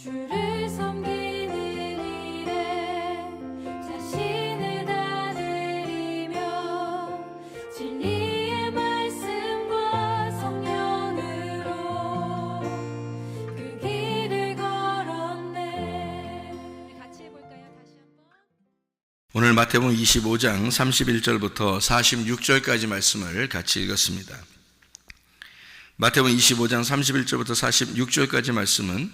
주를 섬기는 일에 자신을 다 드리며 진리의 말씀과 성령으로 그 길을 걸었네. 같이 해볼까요? 다시 한번. 오늘 마태복음 25장 31절부터 46절까지 말씀을 같이 읽었습니다. 마태복음 25장 31절부터 46절까지 말씀은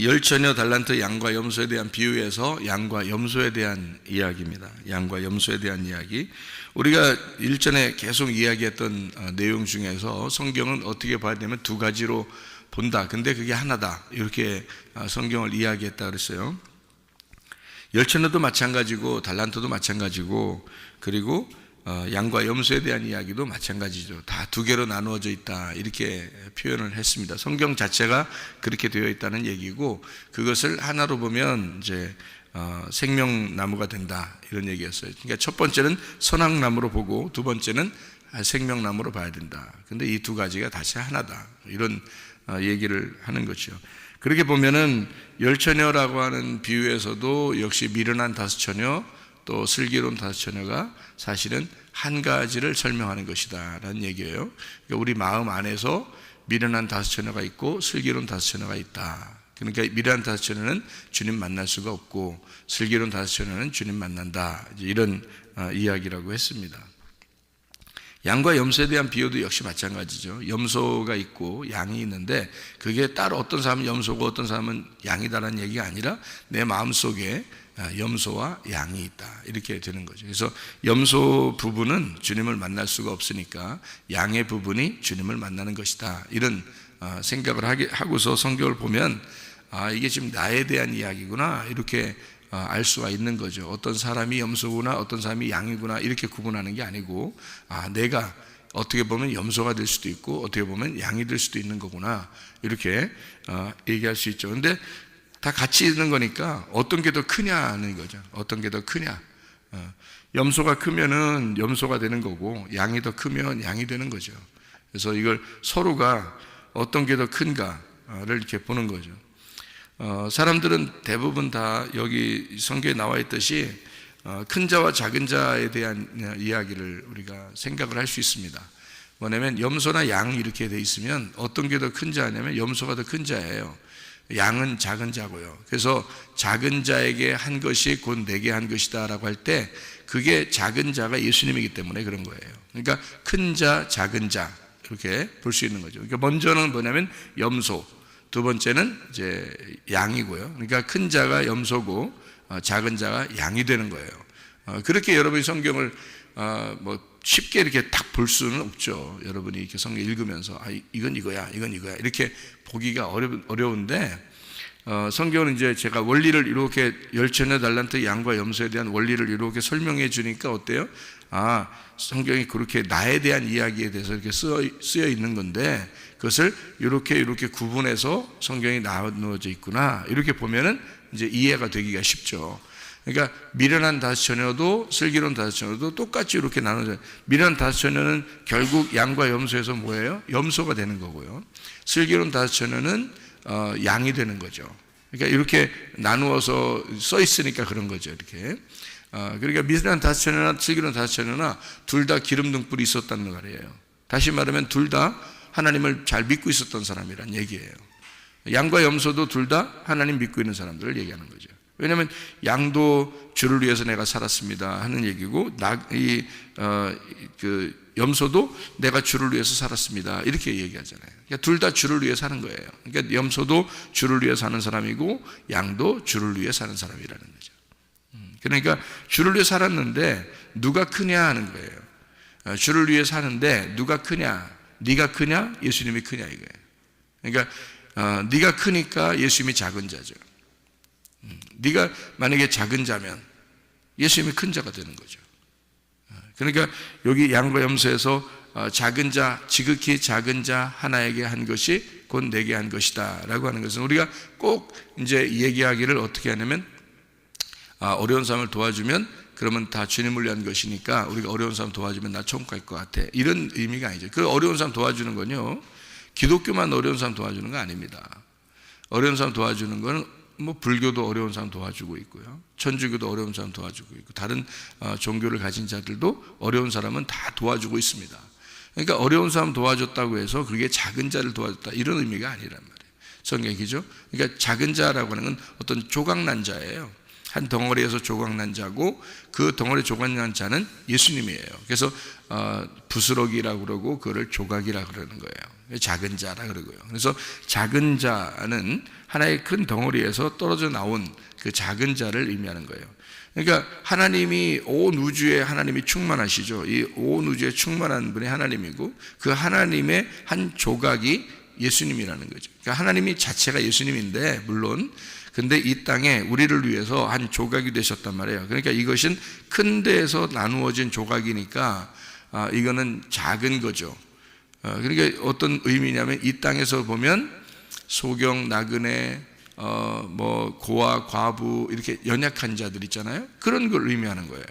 열처녀 달란트 양과 염소에 대한 비유에서 양과 염소에 대한 이야기입니다. 양과 염소에 대한 이야기. 우리가 일전에 계속 이야기했던 내용 중에서 성경은 어떻게 봐야 되면 두 가지로 본다. 근데 그게 하나다. 이렇게 성경을 이야기했다 그랬어요. 열처녀도 마찬가지고 달란트도 마찬가지고 그리고 양과 염소에 대한 이야기도 마찬가지죠. 다 두 개로 나누어져 있다 이렇게 표현을 했습니다. 성경 자체가 그렇게 되어 있다는 얘기고 그것을 하나로 보면 이제 생명나무가 된다 이런 얘기였어요. 그러니까 첫 번째는 선악나무로 보고 두 번째는 생명나무로 봐야 된다. 근데 이 두 가지가 다시 하나다 이런 얘기를 하는 거죠. 그렇게 보면은 열처녀라고 하는 비유에서도 역시 미련한 다섯 처녀 또 슬기로운 다섯 처녀가 사실은 한 가지를 설명하는 것이다 라는 얘기예요. 그러니까 우리 마음 안에서 미련한 다섯 처녀가 있고 슬기로운 다섯 처녀가 있다. 그러니까 미련한 다섯 처녀는 주님 만날 수가 없고 슬기로운 다섯 처녀는 주님 만난다 이런 이야기라고 했습니다. 양과 염소에 대한 비유도 역시 마찬가지죠. 염소가 있고 양이 있는데 그게 따로 어떤 사람은 염소고 어떤 사람은 양이다라는 얘기가 아니라 내 마음속에 염소와 양이 있다 이렇게 되는 거죠. 그래서 염소 부분은 주님을 만날 수가 없으니까 양의 부분이 주님을 만나는 것이다 이런 생각을 하고서 성경을 보면 이게 지금 나에 대한 이야기구나 이렇게 알 수가 있는 거죠. 어떤 사람이 염소구나 어떤 사람이 양이구나 이렇게 구분하는 게 아니고 내가 어떻게 보면 염소가 될 수도 있고 어떻게 보면 양이 될 수도 있는 거구나 이렇게 얘기할 수 있죠. 근데 다 같이 있는 거니까 어떤 게 더 크냐는 거죠. 어떤 게 더 크냐. 염소가 크면은 염소가 되는 거고 양이 더 크면 양이 되는 거죠. 그래서 이걸 서로가 어떤 게 더 큰가를 이렇게 보는 거죠. 사람들은 대부분 다 여기 성경에 나와 있듯이 큰 자와 작은 자에 대한 이야기를 우리가 생각을 할 수 있습니다. 뭐냐면 염소나 양 이렇게 돼 있으면 어떤 게 더 큰 자냐면 염소가 더 큰 자예요. 양은 작은 자고요. 그래서 작은 자에게 한 것이 곧 내게 한 것이다 라고 할 때 그게 작은 자가 예수님이기 때문에 그런 거예요. 그러니까 큰 자, 작은 자 이렇게 볼 수 있는 거죠. 그러니까 먼저는 뭐냐면 염소, 두 번째는 이제 양이고요. 그러니까 큰 자가 염소고 작은 자가 양이 되는 거예요. 그렇게 여러분이 성경을 뭐 쉽게 이렇게 딱 볼 수는 없죠. 여러분이 이렇게 성경 읽으면서 이건 이거야, 이건 이거야 이렇게 보기가 어려운데 성경은 이제 제가 원리를 이렇게 열처녀 달란트 양과 염소에 대한 원리를 이렇게 설명해 주니까 어때요? 성경이 그렇게 나에 대한 이야기에 대해서 이렇게 쓰여 있는 건데 그것을 이렇게 구분해서 성경이 나누어져 있구나 이렇게 보면은 이제 이해가 되기가 쉽죠. 그러니까 미련한 다섯 처녀도 슬기로운 다섯 처녀도 똑같이 이렇게 나눠져요. 미련한 다섯 처녀는 결국 양과 염소에서 뭐예요? 염소가 되는 거고요. 슬기로운 다섯 처녀는 양이 되는 거죠. 그러니까 이렇게 나누어서 써 있으니까 그런 거죠. 이렇게. 그러니까 미련한 다섯 처녀나 슬기로운 다섯 처녀나 둘 다 기름 등불이 있었다는 말이에요. 다시 말하면 둘 다 하나님을 잘 믿고 있었던 사람이란 얘기예요. 양과 염소도 둘 다 하나님 믿고 있는 사람들을 얘기하는 거죠. 왜냐하면 양도 주를 위해서 내가 살았습니다 하는 얘기고 염소도 내가 주를 위해서 살았습니다 이렇게 얘기하잖아요. 그러니까 둘 다 주를 위해 사는 거예요. 그러니까 염소도 주를 위해 사는 사람이고 양도 주를 위해 사는 사람이라는 거죠. 그러니까 주를 위해 살았는데 누가 크냐 하는 거예요. 주를 위해 사는데 누가 크냐? 네가 크냐? 예수님이 크냐 이거예요. 그러니까 네가 크니까 예수님이 작은 자죠. 네가 만약에 작은 자면 예수님이 큰 자가 되는 거죠. 그러니까 여기 양과 염소에서 작은 자, 지극히 작은 자 하나에게 한 것이 곧 내게 한 것이다 라고 하는 것은 우리가 꼭 이제 얘기하기를 어떻게 하냐면 어려운 사람을 도와주면 그러면 다 주님을 위한 것이니까 우리가 어려운 사람 도와주면 나 천국 갈 것 같아 이런 의미가 아니죠. 그 어려운 사람 도와주는 건요 기독교만 어려운 사람 도와주는 거 아닙니다. 어려운 사람 도와주는 거는 뭐 불교도 어려운 사람 도와주고 있고요, 천주교도 어려운 사람 도와주고 있고, 다른 종교를 가진 자들도 어려운 사람은 다 도와주고 있습니다. 그러니까 어려운 사람 도와줬다고 해서 그게 작은 자를 도와줬다 이런 의미가 아니란 말이에요. 성경이죠. 그러니까 작은 자라고 하는 건 어떤 조각난 자예요. 한 덩어리에서 조각난 자고, 그 덩어리 조각난 자는 예수님이에요. 그래서 부스러기라고 그러고 그거를 조각이라고 그러는 거예요. 작은 자라 그러고요. 그래서 작은 자는 하나의 큰 덩어리에서 떨어져 나온 그 작은 자를 의미하는 거예요. 그러니까 하나님이 온 우주에 하나님이 충만하시죠. 이 온 우주에 충만한 분이 하나님이고, 그 하나님의 한 조각이 예수님이라는 거죠. 그러니까 하나님이 자체가 예수님인데, 물론 근데 이 땅에 우리를 위해서 한 조각이 되셨단 말이에요. 그러니까 이것은 큰 데에서 나누어진 조각이니까 이거는 작은 거죠. 그러니까 어떤 의미냐면, 이 땅에서 보면 소경, 나그네, 뭐 고아, 과부, 이렇게 연약한 자들 있잖아요. 그런 걸 의미하는 거예요.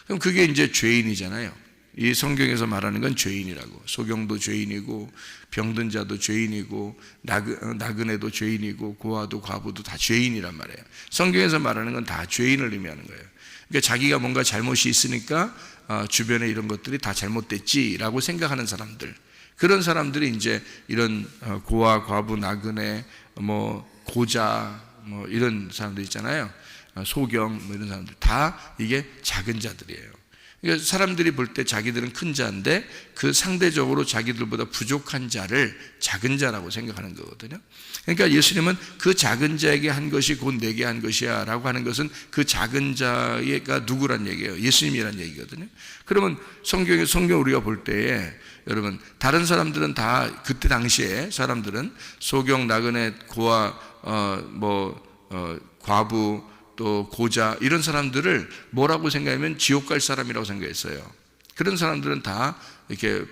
그럼 그게 이제 죄인이잖아요. 이 성경에서 말하는 건 죄인이라고. 소경도 죄인이고, 병든 자도 죄인이고, 나그네도 죄인이고, 고아도 과부도 다 죄인이란 말이에요. 성경에서 말하는 건 다 죄인을 의미하는 거예요. 그러니까 자기가 뭔가 잘못이 있으니까 주변에 이런 것들이 다 잘못됐지라고 생각하는 사람들, 그런 사람들이 이제 이런 고아, 과부, 나그네, 뭐 고자, 뭐 이런 사람들 있잖아요. 소경, 뭐 이런 사람들 다 이게 작은 자들이에요. 그러니까 사람들이 볼 때 자기들은 큰 자인데, 그 상대적으로 자기들보다 부족한 자를 작은 자라고 생각하는 거거든요. 그러니까 예수님은 그 작은 자에게 한 것이 곧 내게 한 것이야 라고 하는 것은, 그 작은 자가 누구란 얘기예요? 예수님이란 얘기거든요. 그러면 성경 우리가 볼 때에, 여러분, 다른 사람들은 다 그때 당시에 사람들은 소경, 나그네, 고아, 과부, 또 고자, 이런 사람들을 뭐라고 생각하면 지옥 갈 사람이라고 생각했어요. 그런 사람들은 다 이렇게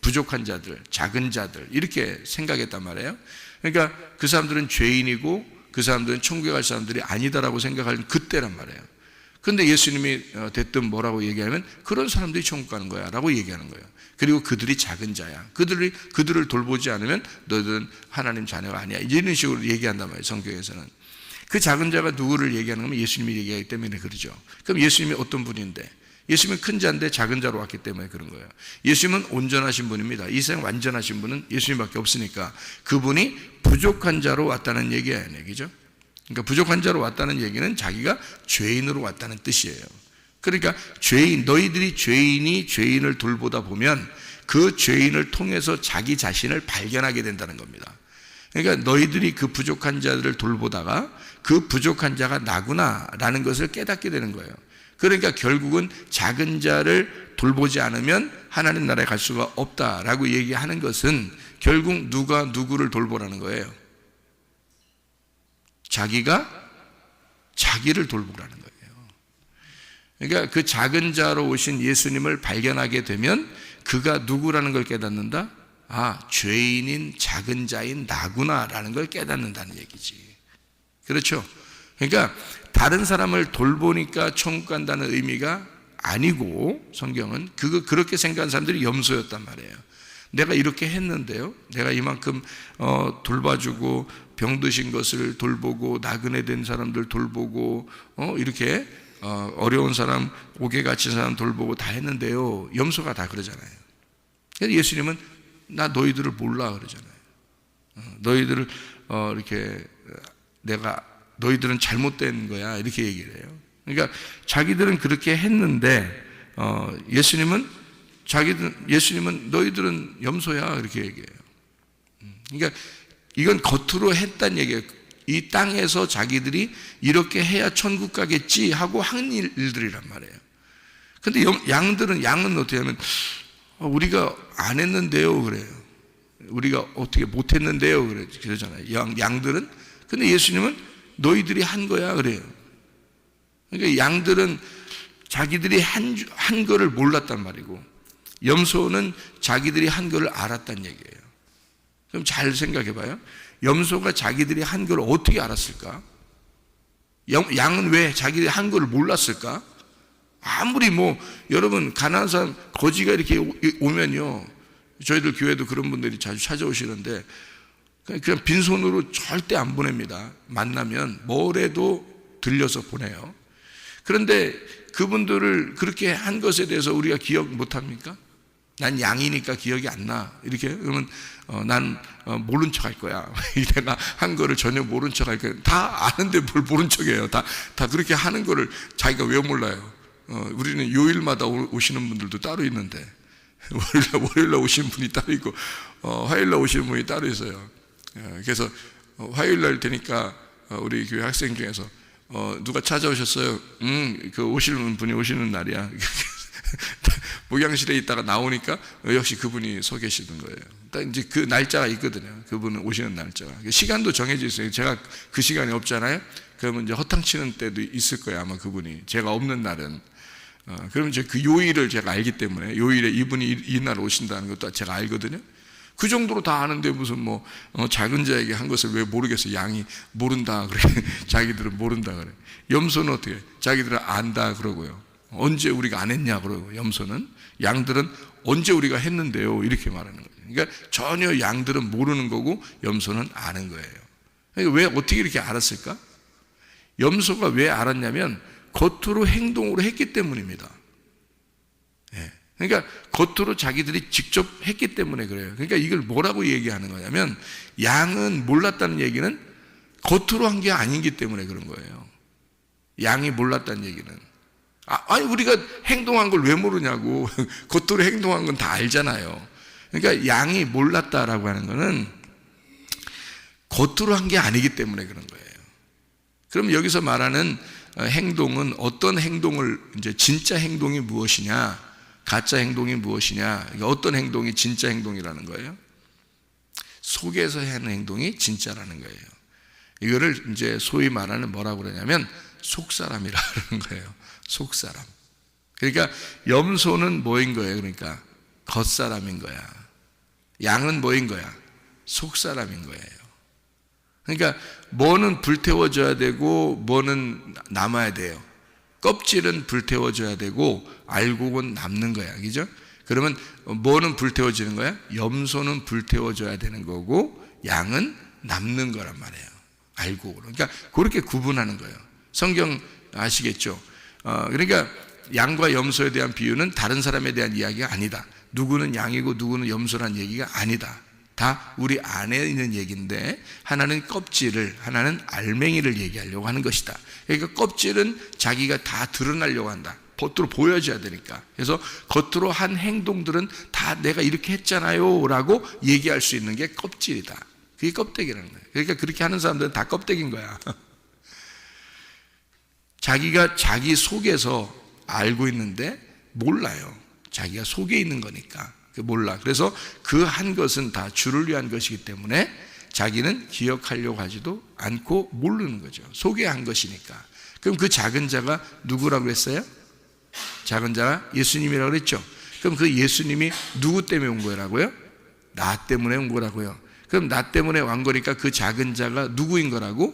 부족한 자들, 작은 자들, 이렇게 생각했단 말이에요. 그러니까 그 사람들은 죄인이고, 그 사람들은 천국에 갈 사람들이 아니다라고 생각하는 그때란 말이에요. 그런데 예수님이 대뜸 뭐라고 얘기하면, 그런 사람들이 천국 가는 거야 라고 얘기하는 거예요. 그리고 그들이 작은 자야. 그들을 돌보지 않으면 너희들은 하나님 자녀가 아니야, 이런 식으로 얘기한단 말이에요. 성경에서는. 그 작은 자가 누구를 얘기하는 거면 예수님이 얘기하기 때문에 그러죠. 그럼 예수님이 어떤 분인데? 예수님은 큰 자인데 작은 자로 왔기 때문에 그런 거예요. 예수님은 온전하신 분입니다. 이 세상 완전하신 분은 예수님밖에 없으니까, 그분이 부족한 자로 왔다는 얘기죠. 그러니까 부족한 자로 왔다는 얘기는 자기가 죄인으로 왔다는 뜻이에요. 그러니까 너희들이 죄인을 돌보다 보면 그 죄인을 통해서 자기 자신을 발견하게 된다는 겁니다. 그러니까 너희들이 그 부족한 자들을 돌보다가 그 부족한 자가 나구나 라는 것을 깨닫게 되는 거예요. 그러니까 결국은 작은 자를 돌보지 않으면 하나님 나라에 갈 수가 없다라고 얘기하는 것은, 결국 누가 누구를 돌보라는 거예요? 자기가 자기를 돌보라는 거예요. 그러니까 그 작은 자로 오신 예수님을 발견하게 되면 그가 누구라는 걸 깨닫는다? 죄인인 작은 자인 나구나라는 걸 깨닫는다는 얘기지. 그렇죠? 그러니까 다른 사람을 돌보니까 천국 간다는 의미가 아니고, 성경은 그렇게 생각하는 사람들이 염소였단 말이에요. 내가 이렇게 했는데요, 내가 이만큼 돌봐주고, 병드신 것을 돌보고, 나그네 된 사람들 돌보고, 이렇게 어려운 사람, 옥에 갇힌 사람 돌보고 다 했는데요, 염소가 다 그러잖아요. 그래서 예수님은 나 너희들을 몰라 그러잖아요. 너희들을 이렇게 너희들은 잘못된 거야 이렇게 얘기를 해요. 그러니까 자기들은 그렇게 했는데, 예수님은 너희들은 염소야 이렇게 얘기해요. 그러니까 이건 겉으로 했단 얘기예요. 이 땅에서 자기들이 이렇게 해야 천국 가겠지 하고 한 일들이란 말이에요. 근데 양은 어떻게 하면, 우리가 안 했는데요 그래요. 우리가 어떻게 못했는데요 그러잖아요. 양들은. 근데 예수님은 너희들이 한 거야 그래요. 그러니까 양들은 자기들이 한 거를 몰랐단 말이고, 염소는 자기들이 한 거를 알았단 얘기예요. 그럼 잘 생각해 봐요. 염소가 자기들이 한 걸 어떻게 알았을까? 양은 왜 자기들이 한 거를 몰랐을까? 아무리 여러분, 가난한 사람, 거지가 이렇게 오면요, 저희들 교회도 그런 분들이 자주 찾아오시는데, 그냥 빈손으로 절대 안 보냅니다. 만나면 뭐래도 들려서 보내요. 그런데 그분들을 그렇게 한 것에 대해서 우리가 기억 못합니까? 난 양이니까 기억이 안 나. 이렇게 그러면 난 모른 척 할 거야. 내가 한 거를 전혀 모른 척 할 거야. 다 아는데 뭘 모른 척해요. 다 그렇게 하는 거를 자기가 왜 몰라요? 우리는 요일마다 오시는 분들도 따로 있는데 월요일날 오시는 분이 따로 있고 화요일날 오시는 분이 따로 있어요. 그래서 화요일날 되니까 우리 교회 학생 중에서 누가 찾아오셨어요? 그 오시는 분이 오시는 날이야. 목양실에 있다가 나오니까 역시 그분이 서 계시던 거예요. 딱 이제 그 날짜가 있거든요. 그분은 오시는 날짜가. 시간도 정해져 있어요. 제가 그 시간이 없잖아요. 그러면 이제 허탕치는 때도 있을 거예요. 아마 그분이. 제가 없는 날은. 그러면 이제 그 요일을 제가 알기 때문에 요일에 이분이 이날 오신다는 것도 제가 알거든요. 그 정도로 다 아는데 무슨 작은 자에게 한 것을 왜 모르겠어. 양이 모른다 그래. 자기들은 모른다 그래. 염소는 어떻게? 자기들은 안다 그러고요. 언제 우리가 안 했냐 그러고 염소는. 양들은 언제 우리가 했는데요 이렇게 말하는 거예요. 그러니까 전혀 양들은 모르는 거고 염소는 아는 거예요. 그러니까 왜 어떻게 이렇게 알았을까? 염소가 왜 알았냐면 겉으로 행동으로 했기 때문입니다. 그러니까 겉으로 자기들이 직접 했기 때문에 그래요. 그러니까 이걸 뭐라고 얘기하는 거냐면 양은 몰랐다는 얘기는 겉으로 한 게 아니기 때문에 그런 거예요. 양이 몰랐다는 얘기는 아니 우리가 행동한 걸 왜 모르냐고. 겉으로 행동한 건 다 알잖아요. 그러니까 양이 몰랐다라고 하는 거는 겉으로 한 게 아니기 때문에 그런 거예요. 그럼 여기서 말하는 행동은 어떤 행동을 이제 진짜 행동이 무엇이냐 가짜 행동이 무엇이냐, 그러니까 어떤 행동이 진짜 행동이라는 거예요? 속에서 하는 행동이 진짜라는 거예요. 이거를 이제 소위 말하는 뭐라고 그러냐면 속사람이라 그러는 거예요. 속사람. 그러니까 염소는 뭐인 거예요? 그러니까 겉사람인 거야. 양은 뭐인 거야? 속사람인 거예요. 그러니까 뭐는 불태워져야 되고 뭐는 남아야 돼요. 껍질은 불태워져야 되고 알곡은 남는 거야. 그죠? 그러면 뭐는 불태워지는 거야? 염소는 불태워져야 되는 거고 양은 남는 거란 말이에요. 알곡으로. 그러니까 그렇게 구분하는 거예요. 성경 아시겠죠? 그러니까 양과 염소에 대한 비유는 다른 사람에 대한 이야기가 아니다. 누구는 양이고 누구는 염소란 얘기가 아니다. 다 우리 안에 있는 얘기인데 하나는 껍질을, 하나는 알맹이를 얘기하려고 하는 것이다. 그러니까 껍질은 자기가 다 드러나려고 한다. 겉으로 보여줘야 되니까. 그래서 겉으로 한 행동들은 다 내가 이렇게 했잖아요 라고 얘기할 수 있는 게 껍질이다. 그게 껍데기라는 거예요. 그러니까 그렇게 하는 사람들은 다 껍데기인 거야. 자기가 자기 속에서 알고 있는데 몰라요. 자기가 속에 있는 거니까 몰라. 그래서 그 한 것은 다 주를 위한 것이기 때문에 자기는 기억하려고 하지도 않고 모르는 거죠. 속에 한 것이니까. 그럼 그 작은 자가 누구라고 했어요? 작은 자가 예수님이라고 그랬죠. 그럼 그 예수님이 누구 때문에 온 거라고요? 나 때문에 온 거라고요. 그럼 나 때문에 온 거니까 그 작은 자가 누구인 거라고?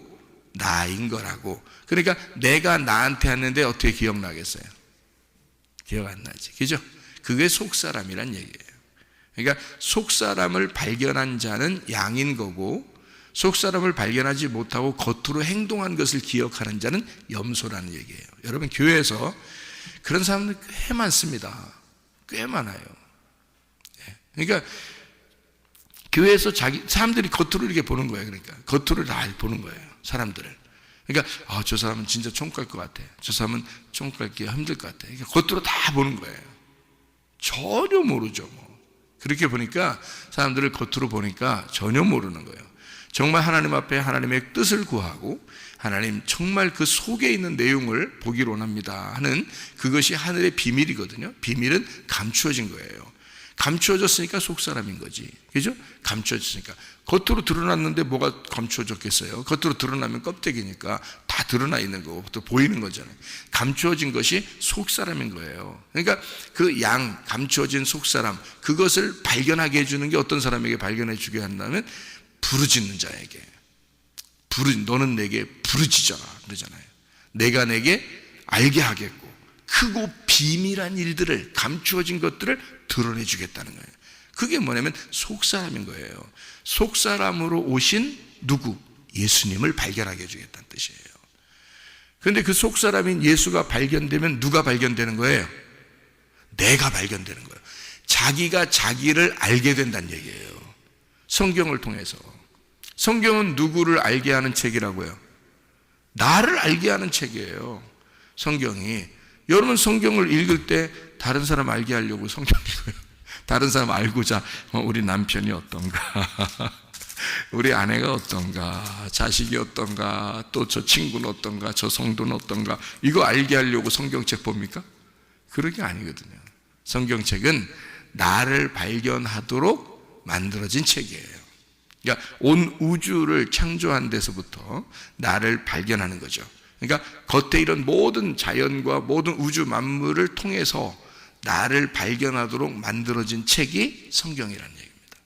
나인 거라고. 그러니까 내가 나한테 했는데 어떻게 기억나겠어요? 기억 안 나지. 그죠? 그게 속사람이란 얘기예요. 그러니까 속사람을 발견한 자는 양인 거고 속사람을 발견하지 못하고 겉으로 행동한 것을 기억하는 자는 염소라는 얘기예요. 여러분 교회에서 그런 사람들 꽤 많습니다. 꽤 많아요. 그러니까 교회에서 사람들이 겉으로 이렇게 보는 거예요. 그러니까 겉으로 다 보는 거예요. 사람들을. 그러니까 저 사람은 진짜 총 깔 것 같아. 저 사람은 총 깔기 힘들 것 같아. 그러니까 겉으로 다 보는 거예요. 전혀 모르죠. 그렇게 보니까 사람들을 겉으로 보니까 전혀 모르는 거예요. 정말 하나님 앞에 하나님의 뜻을 구하고 하나님 정말 그 속에 있는 내용을 보기를 원합니다 하는 그것이 하늘의 비밀이거든요. 비밀은 감추어진 거예요. 감추어졌으니까 속사람인 거지. 그죠? 감추어졌으니까. 겉으로 드러났는데 뭐가 감추어졌겠어요? 겉으로 드러나면 껍데기니까 다 드러나 있는 거고 또 보이는 거잖아요. 감추어진 것이 속사람인 거예요. 그러니까 그 양, 감추어진 속사람, 그것을 발견하게 해주는 게 어떤 사람에게 발견해 주게 한다면 부르짖는 자에게. 너는 내게 부르짖어라 그러잖아요. 내가 내게 알게 하겠고 크고 비밀한 일들을, 감추어진 것들을 드러내 주겠다는 거예요. 그게 뭐냐면 속사람인 거예요. 속사람으로 오신 누구? 예수님을 발견하게 해주겠다는 뜻이에요. 그런데 그 속사람인 예수가 발견되면 누가 발견되는 거예요? 내가 발견되는 거예요. 자기가 자기를 알게 된다는 얘기예요. 성경을 통해서. 성경은 누구를 알게 하는 책이라고요? 나를 알게 하는 책이에요. 성경이. 여러분 성경을 읽을 때 다른 사람 알게 하려고 성경 읽어요. 다른 사람 알고자 우리 남편이 어떤가, 우리 아내가 어떤가, 자식이 어떤가, 또 저 친구는 어떤가, 저 성도는 어떤가, 이거 알게 하려고 성경책 봅니까? 그런 게 아니거든요. 성경책은 나를 발견하도록 만들어진 책이에요. 그러니까 온 우주를 창조한 데서부터 나를 발견하는 거죠. 그러니까 겉에 이런 모든 자연과 모든 우주 만물을 통해서 나를 발견하도록 만들어진 책이 성경이라는 얘기입니다.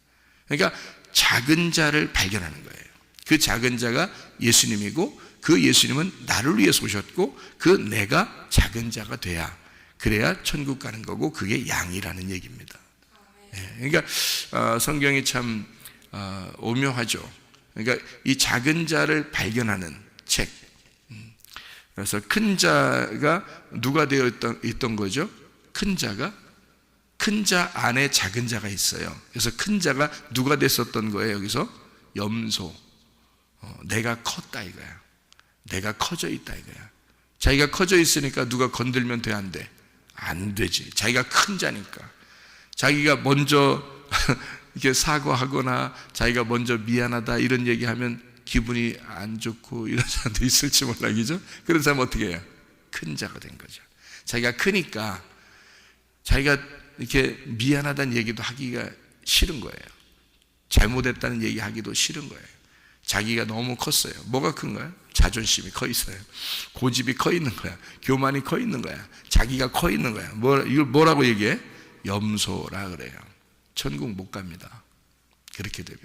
그러니까 작은 자를 발견하는 거예요. 그 작은 자가 예수님이고 그 예수님은 나를 위해서 오셨고 그 내가 작은 자가 돼야, 그래야 천국 가는 거고 그게 양이라는 얘기입니다. 그러니까 성경이 참 오묘하죠. 그러니까 이 작은 자를 발견하는 책. 그래서 큰 자가 누가 되어 있던 거죠? 큰 자가, 큰 자 안에 작은 자가 있어요. 그래서 큰 자가 누가 됐었던 거예요? 여기서 염소. 내가 컸다 이거야. 내가 커져 있다 이거야. 자기가 커져 있으니까 누가 건들면 돼, 안 돼? 안 되지. 자기가 큰 자니까. 자기가 먼저 이렇게 사과하거나 자기가 먼저 미안하다 이런 얘기하면 기분이 안 좋고 이런 사람도 있을지 몰라, 그죠? 그런 사람 어떻게 해요? 큰 자가 된 거죠. 자기가 크니까 자기가 이렇게 미안하다는 얘기도 하기가 싫은 거예요. 잘못했다는 얘기 하기도 싫은 거예요. 자기가 너무 컸어요. 뭐가 큰 거야? 자존심이 커 있어요. 고집이 커 있는 거야. 교만이 커 있는 거야. 자기가 커 있는 거야. 이걸 뭐라고 얘기해? 염소라 그래요. 천국 못 갑니다. 그렇게 되면.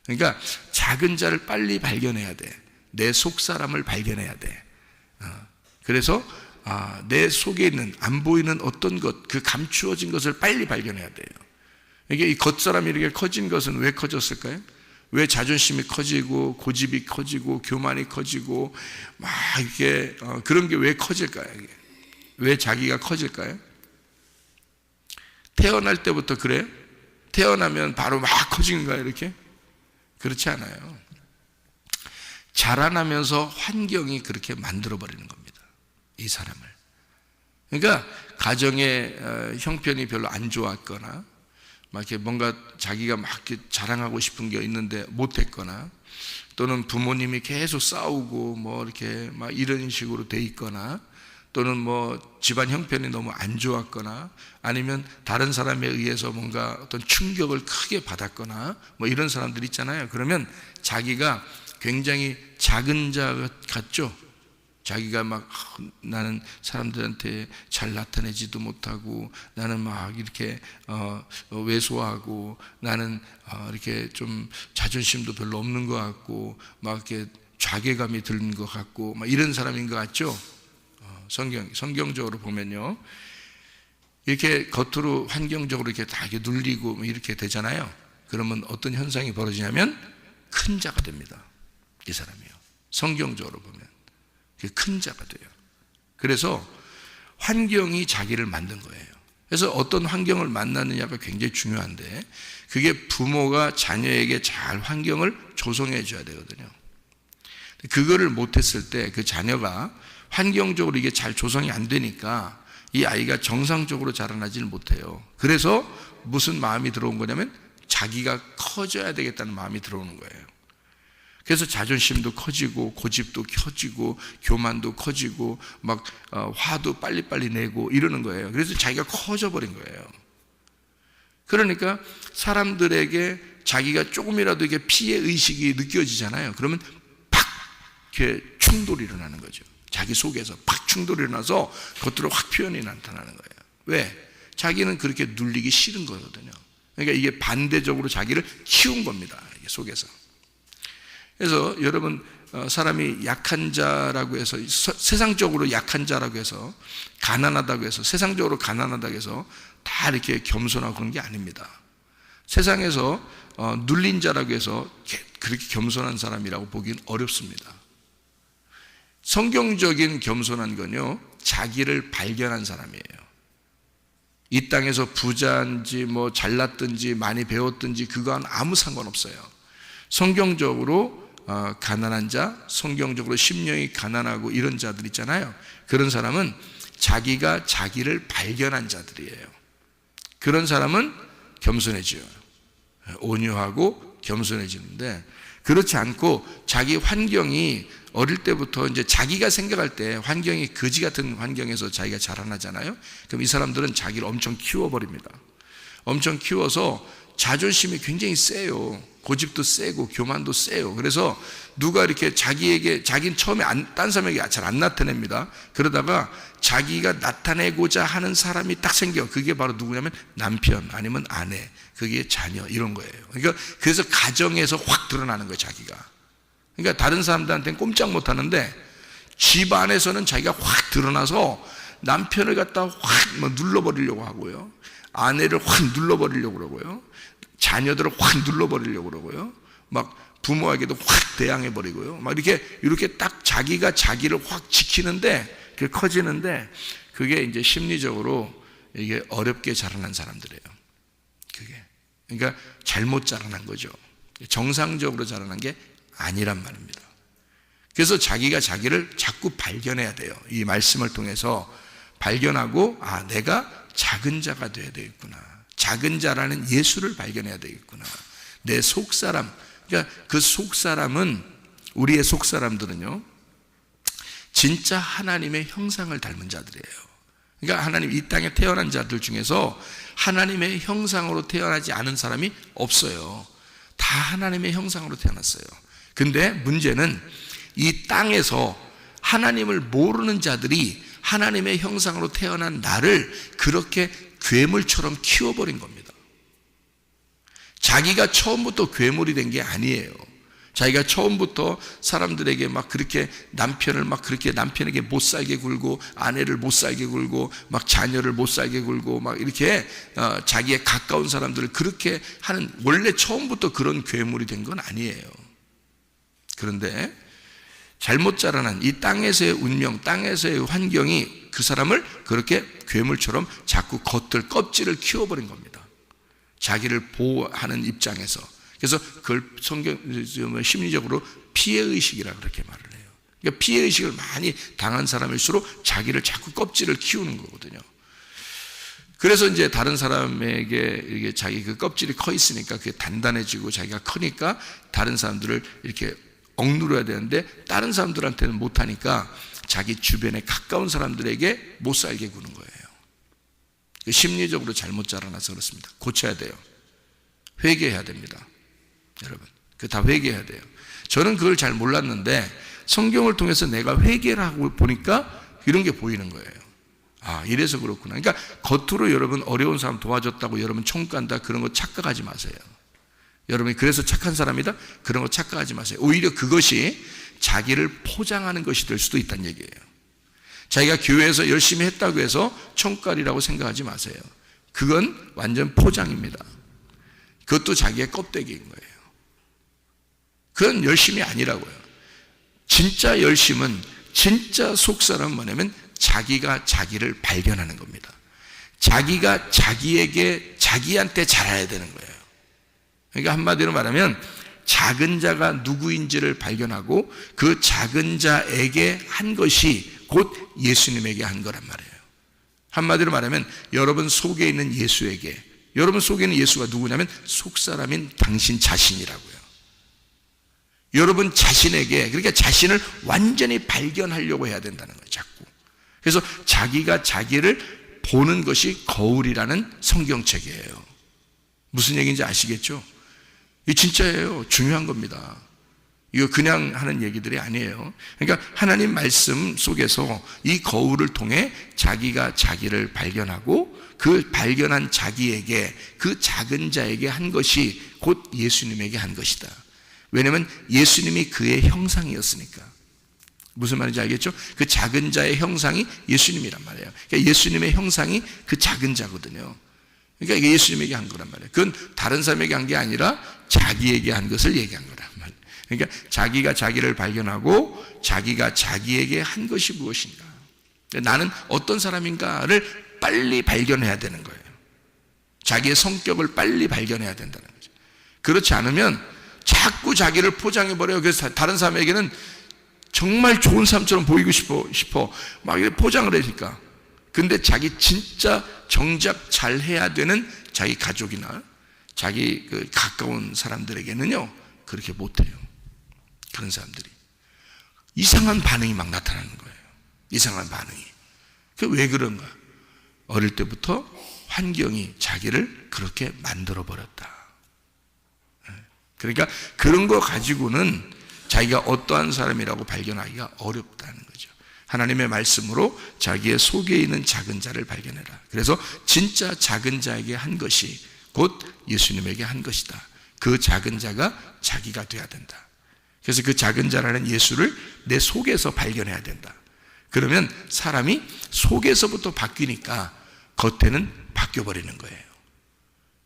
그러니까 작은 자를 빨리 발견해야 돼. 내 속 사람을 발견해야 돼. 그래서 내 속에 있는 안 보이는 어떤 것, 그 감추어진 것을 빨리 발견해야 돼요. 이게 이 겉사람이 이렇게 커진 것은 왜 커졌을까요? 왜 자존심이 커지고 고집이 커지고 교만이 커지고 막 이렇게 그런 게 왜 커질까요? 이게? 왜 자기가 커질까요? 태어날 때부터 그래요? 태어나면 바로 막 커지는가요? 이렇게? 그렇지 않아요. 자라나면서 환경이 그렇게 만들어버리는 겁니다. 이 사람을. 그러니까 가정의 형편이 별로 안 좋았거나 막 이렇게 뭔가 자기가 막 이렇게 자랑하고 싶은 게 있는데 못했거나, 또는 부모님이 계속 싸우고 뭐 이렇게 막 이런 식으로 돼 있거나, 또는 뭐 집안 형편이 너무 안 좋았거나, 아니면 다른 사람에 의해서 뭔가 어떤 충격을 크게 받았거나 뭐 이런 사람들 있잖아요. 그러면 자기가 굉장히 작은 자 같죠. 자기가 막 나는 사람들한테 잘 나타내지도 못하고, 나는 막 이렇게 왜소하고, 나는 이렇게 좀 자존심도 별로 없는 것 같고, 막 이렇게 자괴감이 드는 것 같고, 막 이런 사람인 것 같죠. 성경적으로 보면요, 이렇게 겉으로 환경적으로 이렇게 다 이렇게 눌리고 이렇게 되잖아요. 그러면 어떤 현상이 벌어지냐면 큰 자가 됩니다. 이 사람이요. 성경적으로 보면 큰 자가 돼요. 그래서 환경이 자기를 만든 거예요. 그래서 어떤 환경을 만나느냐가 굉장히 중요한데, 그게 부모가 자녀에게 잘 환경을 조성해 줘야 되거든요. 그거를 못했을 때 그 자녀가 환경적으로 이게 잘 조성이 안 되니까 이 아이가 정상적으로 자라나지를 못해요. 그래서 무슨 마음이 들어온 거냐면 자기가 커져야 되겠다는 마음이 들어오는 거예요. 그래서 자존심도 커지고 고집도 커지고 교만도 커지고 막 화도 빨리빨리 내고 이러는 거예요. 그래서 자기가 커져 버린 거예요. 그러니까 사람들에게 자기가 조금이라도 이게 피해 의식이 느껴지잖아요. 그러면 팍 이렇게 충돌이 일어나는 거죠. 자기 속에서 팍 충돌이 일어나서 겉으로 확 표현이 나타나는 거예요. 왜? 자기는 그렇게 눌리기 싫은 거거든요. 그러니까 이게 반대적으로 자기를 키운 겁니다. 이게 속에서. 그래서 여러분, 사람이 약한 자라고 해서, 세상적으로 약한 자라고 해서, 가난하다고 해서, 세상적으로 가난하다고 해서 다 이렇게 겸손하고 그런 게 아닙니다. 세상에서 눌린 자라고 해서 그렇게 겸손한 사람이라고 보기는 어렵습니다. 성경적인 겸손한 건요, 자기를 발견한 사람이에요. 이 땅에서 부자인지 뭐 잘났든지 많이 배웠든지 그건 아무 상관없어요. 성경적으로 가난한 자, 성경적으로 심령이 가난하고 이런 자들 있잖아요. 그런 사람은 자기가 자기를 발견한 자들이에요. 그런 사람은 겸손해져요. 온유하고 겸손해지는데, 그렇지 않고 자기 환경이 어릴 때부터 이제 자기가 생각할 때 환경이 거지 같은 환경에서 자기가 자라나잖아요. 그럼 이 사람들은 자기를 엄청 키워버립니다. 엄청 키워서 자존심이 굉장히 세요. 고집도 세고 교만도 세요. 그래서 누가 이렇게 자기는 처음에 딴 사람에게 잘 안 나타냅니다. 그러다가 자기가 나타내고자 하는 사람이 딱 생겨. 그게 바로 누구냐면 남편 아니면 아내, 그게 자녀, 이런 거예요. 그러니까 그래서 가정에서 확 드러나는 거예요, 자기가. 그러니까 다른 사람들한테는 꼼짝 못 하는데 집 안에서는 자기가 확 드러나서 남편을 갖다 확 눌러버리려고 하고요. 아내를 확 눌러버리려고 그러고요. 자녀들을 확 눌러버리려고 그러고요. 막 부모에게도 확 대항해버리고요. 막 이렇게 딱 자기가 자기를 확 지키는데, 그게 커지는데, 그게 이제 심리적으로 이게 어렵게 자라난 사람들이에요. 그게. 그러니까 잘못 자라난 거죠. 정상적으로 자라난 게 아니란 말입니다. 그래서 자기가 자기를 자꾸 발견해야 돼요. 이 말씀을 통해서 발견하고, 내가 작은 자가 되어야 되겠구나. 작은 자라는 예수를 발견해야 되겠구나. 내 속사람, 그러니까 그 속사람은, 우리의 속사람들은요, 진짜 하나님의 형상을 닮은 자들이에요. 그러니까 하나님, 이 땅에 태어난 자들 중에서 하나님의 형상으로 태어나지 않은 사람이 없어요. 다 하나님의 형상으로 태어났어요. 근데 문제는 이 땅에서 하나님을 모르는 자들이 하나님의 형상으로 태어난 나를 그렇게 괴물처럼 키워버린 겁니다. 자기가 처음부터 괴물이 된 게 아니에요. 자기가 처음부터 사람들에게 막 그렇게 남편에게 못 살게 굴고, 아내를 못 살게 굴고, 막 자녀를 못 살게 굴고, 막 이렇게 자기의 가까운 사람들을 그렇게 하는, 원래 처음부터 그런 괴물이 된 건 아니에요. 그런데 잘못 자라난 이 땅에서의 운명, 땅에서의 환경이 그 사람을 그렇게 괴물처럼 자꾸 껍질을 키워버린 겁니다. 자기를 보호하는 입장에서. 그래서 그걸 심리적으로 피해의식이라 그렇게 말을 해요. 그러니까 피해의식을 많이 당한 사람일수록 자기를 자꾸 껍질을 키우는 거거든요. 그래서 이제 다른 사람에게 이게 자기 그 껍질이 커 있으니까 그게 단단해지고 자기가 크니까 다른 사람들을 이렇게 억누려야 되는데 다른 사람들한테는 못하니까 자기 주변에 가까운 사람들에게 못 살게 구는 거예요. 심리적으로 잘못 자라나서 그렇습니다. 고쳐야 돼요. 회개해야 됩니다. 여러분, 그 다 회개해야 돼요. 저는 그걸 잘 몰랐는데 성경을 통해서 내가 회개를 하고 보니까 이런 게 보이는 거예요. 이래서 그렇구나. 그러니까 겉으로 여러분 어려운 사람 도와줬다고 여러분 천국 간다, 그런 거 착각하지 마세요. 여러분이 그래서 착한 사람이다, 그런 거 착각하지 마세요. 오히려 그것이 자기를 포장하는 것이 될 수도 있다는 얘기예요. 자기가 교회에서 열심히 했다고 해서 천국 가리라고 생각하지 마세요. 그건 완전 포장입니다. 그것도 자기의 껍데기인 거예요. 그건 열심이 아니라고요. 진짜 열심은, 진짜 속사람은 뭐냐면 자기가 자기를 발견하는 겁니다. 자기가 자기한테 잘해야 되는 거예요. 그러니까 한마디로 말하면 작은 자가 누구인지를 발견하고 그 작은 자에게 한 것이 곧 예수님에게 한 거란 말이에요. 한마디로 말하면 여러분 속에 있는 예수에게, 여러분 속에 있는 예수가 누구냐면 속사람인 당신 자신이라고요. 여러분 자신에게, 그러니까 자신을 완전히 발견하려고 해야 된다는 거예요, 자꾸. 그래서 자기가 자기를 보는 것이 거울이라는 성경책이에요. 무슨 얘기인지 아시겠죠? 이게 진짜예요. 중요한 겁니다. 이거 그냥 하는 얘기들이 아니에요. 그러니까 하나님 말씀 속에서 이 거울을 통해 자기가 자기를 발견하고 그 발견한 자기에게, 그 작은 자에게 한 것이 곧 예수님에게 한 것이다. 왜냐하면 예수님이 그의 형상이었으니까. 무슨 말인지 알겠죠? 그 작은 자의 형상이 예수님이란 말이에요. 그러니까 예수님의 형상이 그 작은 자거든요. 그러니까 이게 예수님에게 한 거란 말이에요. 그건 다른 사람에게 한 게 아니라 자기에게 한 것을 얘기한 거란 말이에요. 그러니까 자기가 자기를 발견하고 자기가 자기에게 한 것이 무엇인가, 나는 어떤 사람인가를 빨리 발견해야 되는 거예요. 자기의 성격을 빨리 발견해야 된다는 거죠. 그렇지 않으면 자꾸 자기를 포장해버려요. 그래서 다른 사람에게는 정말 좋은 사람처럼 보이고 싶어 막 이렇게 포장을 하니까. 근데 자기 진짜 정작 잘해야 되는 자기 가족이나 자기 그 가까운 사람들에게는요 그렇게 못해요. 그런 사람들이 이상한 반응이 막 나타나는 거예요. 이상한 반응이. 그 왜 그런가? 어릴 때부터 환경이 자기를 그렇게 만들어 버렸다. 그러니까 그런 거 가지고는 자기가 어떠한 사람이라고 발견하기가 어렵다는 거죠. 하나님의 말씀으로 자기의 속에 있는 작은 자를 발견해라. 그래서 진짜 작은 자에게 한 것이 곧 예수님에게 한 것이다. 그 작은 자가 자기가 돼야 된다. 그래서 그 작은 자라는 예수를 내 속에서 발견해야 된다. 그러면 사람이 속에서부터 바뀌니까 겉에는 바뀌어버리는 거예요.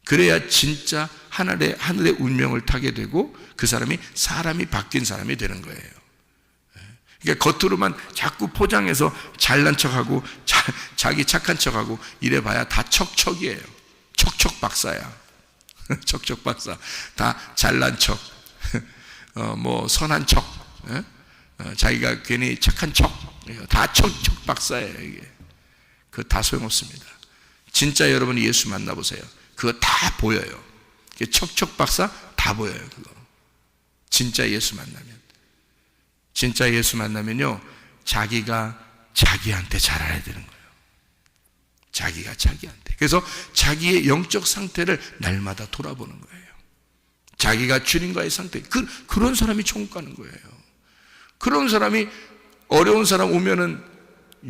그래야 진짜 하늘의 운명을 타게 되고 그 사람이 바뀐 사람이 되는 거예요. 그러니까 겉으로만 자꾸 포장해서 잘난 척하고 자기 착한 척하고 이래봐야 다 척척이에요. 척척 박사야. 척척 박사. 다 잘난 척, 뭐 선한 척, 자기가 괜히 착한 척, 다 척척 박사예요. 이게 그거 다 소용없습니다. 진짜 여러분이 예수 만나보세요. 그거 다 보여요. 척척 박사 다 보여요. 그거 진짜 예수 만나면요 자기가 자기한테 잘해야 되는 거예요. 자기가 자기한테. 그래서 자기의 영적 상태를 날마다 돌아보는 거예요. 자기가 주님과의 상태. 그런 사람이 천국 가는 거예요. 그런 사람이 어려운 사람 오면은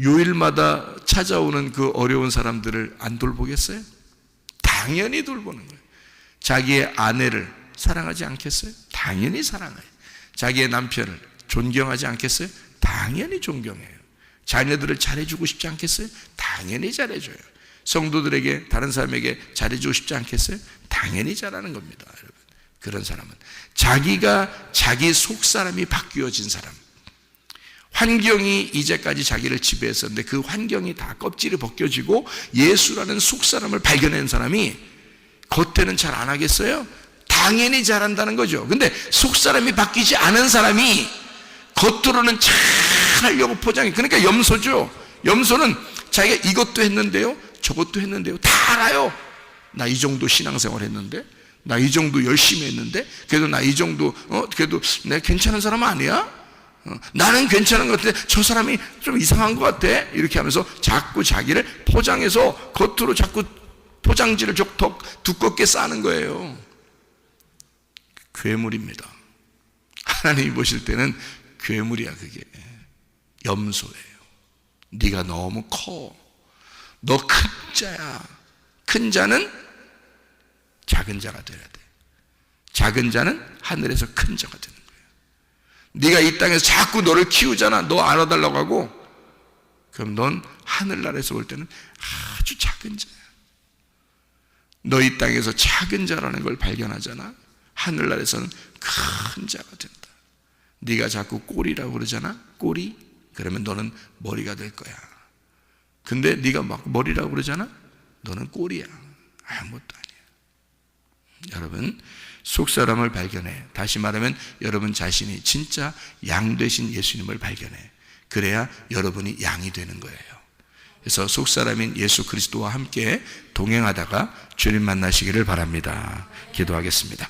요일마다 찾아오는 그 어려운 사람들을 안 돌보겠어요? 당연히 돌보는 거예요. 자기의 아내를 사랑하지 않겠어요? 당연히 사랑해요. 자기의 남편을 존경하지 않겠어요? 당연히 존경해요. 자녀들을 잘해주고 싶지 않겠어요? 당연히 잘해줘요. 성도들에게, 다른 사람에게 잘해주고 싶지 않겠어요? 당연히 잘하는 겁니다, 여러분. 그런 사람은 자기가 자기 속사람이 바뀌어진 사람. 환경이 이제까지 자기를 지배했었는데 그 환경이 다 껍질이 벗겨지고 예수라는 속사람을 발견한 사람이 겉에는 잘 안 하겠어요? 당연히 잘한다는 거죠. 근데 속사람이 바뀌지 않은 사람이 겉으로는 잘 하려고 포장해. 그러니까 염소죠. 염소는 자기가 이것도 했는데요, 저것도 했는데요, 다 알아요. 나 이 정도 신앙생활 했는데, 나 이 정도 열심히 했는데, 그래도 나 이 정도 그래도 내가 괜찮은 사람 아니야? 나는 괜찮은 것 같은데 저 사람이 좀 이상한 것 같아. 이렇게 하면서 자꾸 자기를 포장해서 겉으로 자꾸 포장지를 더 두껍게 싸는 거예요. 괴물입니다. 하나님이 보실 때는 괴물이야. 그게 염소예요. 네가 너무 커. 너 큰 자야. 큰 자는 작은 자가 돼야 돼. 작은 자는 하늘에서 큰 자가 되는 거예요. 네가 이 땅에서 자꾸 너를 키우잖아. 너 알아달라고 하고. 그럼 넌 하늘나라에서 볼 때는 아주 작은 자야. 너 이 땅에서 작은 자라는 걸 발견하잖아. 하늘나라에서는 큰 자가 된다. 네가 자꾸 꼬리라고 그러잖아. 꼬리. 그러면 너는 머리가 될 거야. 근데 네가 막 머리라고 그러잖아. 너는 꼬리야. 아무것도 아니야. 여러분, 속사람을 발견해. 다시 말하면 여러분 자신이 진짜 양 되신 예수님을 발견해. 그래야 여러분이 양이 되는 거예요. 그래서 속사람인 예수 그리스도와 함께 동행하다가 주님 만나시기를 바랍니다. 기도하겠습니다.